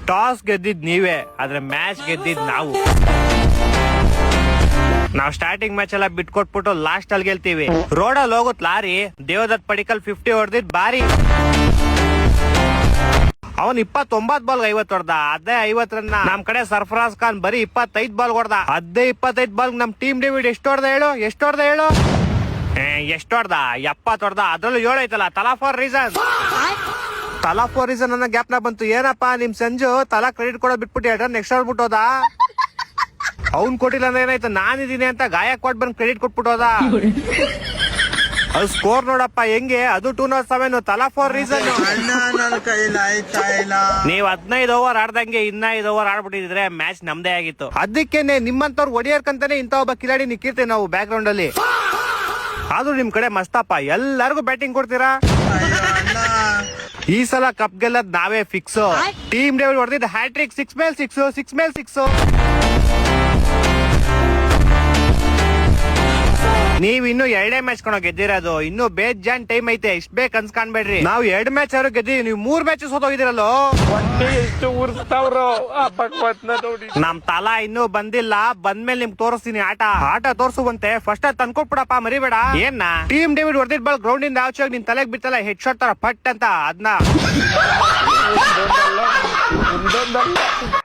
Toss ಗೆದ್ದಿದ್ ನೀವೇ, ಆದ್ರೆ match ಗೆದ್ದಿದ್ ನಾವು ಸ್ಟಾರ್ಟಿಂಗ್ ಮ್ಯಾಚ್ ಎಲ್ಲ ಬಿಟ್ಕೊಟ್ಬಿಟ್ಟು ಲಾಸ್ಟ್ ಅಲ್ಲಿ ಗೆಲ್ತೀವಿ. ರೋಡಲ್ಲಿ ಹೋಗುತ್ ಲಾರಿ, ದೇವದತ್ ಪಡಿಕಲ್ 50 ಹೊಡೆದಿದ್ ಬಾರಿ. ಅವನ್ 29 ಬಾಲ್ 50 ಹೊಡೆದ. ಅದೇ 50 ರನ್ನ ನಮ್ ಕಡೆ ಸರ್ಫರಾಜ್ ಖಾನ್ ಬರೀ 25 ಬಾಲ್ ಹೊಡೆದ. ಅದೇ 25 ಬಾಲ್ ನಮ್ ಟೀಮ್ ಡೇವಿಡ್ ಎಷ್ಟು ಹೊಡೆದ ಹೇಳು? ಎಷ್ಟು ಹೊಡೆದ 70 ಹೊಡೆದ. ಅದ್ರಲ್ಲೂ 7 ಐತಲ್ಲ. ತಲಾ ಫಾರ್ ರೀಸನ್ ಅನ್ನೋ ಗ್ಯಾಪ್ ನ ಬಂತು. ಏನಪ್ಪಾ ನಿಮ್ ಸಂಜು ತಲಾ ಕ್ರೆಡಿಟ್ ಕೊಡೋದ್ ಬಿಟ್ಬಿಟ್ಟು ನೆಕ್ಸ್ಟ್ ಹೊಡ್ಬಿಟ್ಟೋದ. ಅವ್ನ್ ಕೊಟ್ಟಿಲ್ಲ ಅಂದ್ರೆ ಏನಾಯ್ತು, ನಾನಿದ್ದೀನಿ ಅಂತ ಗಾಯಕ್ವಾಡ್ ಬಂದ್ ಕ್ರೆಡಿಟ್ ಕೊಟ್ಬಿಟ್ಟೋದ. ಅದು ಸ್ಕೋರ್ ನೋಡಪ್ಪ ಹೆಂಗೆ, ಅದು 207. ತಲಾ ಫಾರ್ ರೀಸನ್. ನೀವ್ 15 ಓವರ್ ಆಡ್ದಂಗೆ ಇನ್ನ 5 ಓವರ್ ಆಡ್ಬಿಟ್ಟಿದ್ರೆ ಮ್ಯಾಚ್ ನಮ್ದೇ ಆಗಿತ್ತು. ಅದಕ್ಕೇನೆ ನಿಮ್ಮಂತವ್ರು ಒಡಿಯರ್ಕಂತಾನೆ ಇಂತ ಒಬ್ಬ ಕಿಲಾಡಿ ನಿಕ್ಕಿರ್ತೇವೆ ನಾವು ಬ್ಯಾಕ್ ಗ್ರೌಂಡ್ ಅಲ್ಲಿ. ಆದ್ರೂ ನಿಮ್ ಕಡೆ ಮಸ್ತಪ್ಪ, ಎಲ್ಲರಿಗೂ ಬ್ಯಾಟಿಂಗ್ ಕೊಡ್ತೀರಾ. ಈ ಸಲ ಕಪ್ ಗೆಲ್ಲದ್ ನಾವೇ ಫಿಕ್ಸ್. ಟೀಮ್ ಡೇವಿಡ್ ಹೊಡೆದಿದ್ದ ಹ್ಯಾಟ್ರಿಕ್ 6 ಮೇಲೆ 6. ನೀವ್ ಇನ್ನು 2 ಮ್ಯಾಚ್ ಕಣೋ ಗೆದ್ದಿರೋದು. ಇನ್ನು ಬೇಜಾನ್ ಟೈಮ್ ಐತೆ. ಇಷ್ಟ ಬೇಕ್ ಅನ್ಸ್ಕಾಣ್ಬೇಡ್ರಿ. ನಾವು 2 ಮ್ಯಾಚ್ ಆದ್ರೂ ಗೆದ್ದಿವಿ, ನೀವು 3 ಮ್ಯಾಚ್ ಸೋತೋಗಿದಿರಲ್ಲೋ. ನಮ್ ತಲಾ ಇನ್ನೂ ಬಂದಿಲ್ಲ. ಬಂದ್ಮೇಲೆ ನಿಮ್ಗೆ ತೋರಿಸ್ತೀನಿ ಆಟ ತೋರ್ಸುವಂತೆ. ಫಸ್ಟ್ ಅದ್ ತಂದ್ಕೊಟ್ಬಿಡಪ್ಪ, ಮರಿಬೇಡ. ಏನ ಟೀಮ್ ಡೇವಿಡ್ ಹೊಡೆದಿದ್ ಬಾಲ್ ಗ್ರೌಂಡ್ ಇಂದ ಆಚೆ ಹೋಗಿ ನಿನ್ ತಲೆಗ್ ಬಿತ್ತಲ್ಲ, ಹೆಡ್ ಶಾಟ್ ತರ ಪಟ್ ಅಂತ. ಅದನ್ನ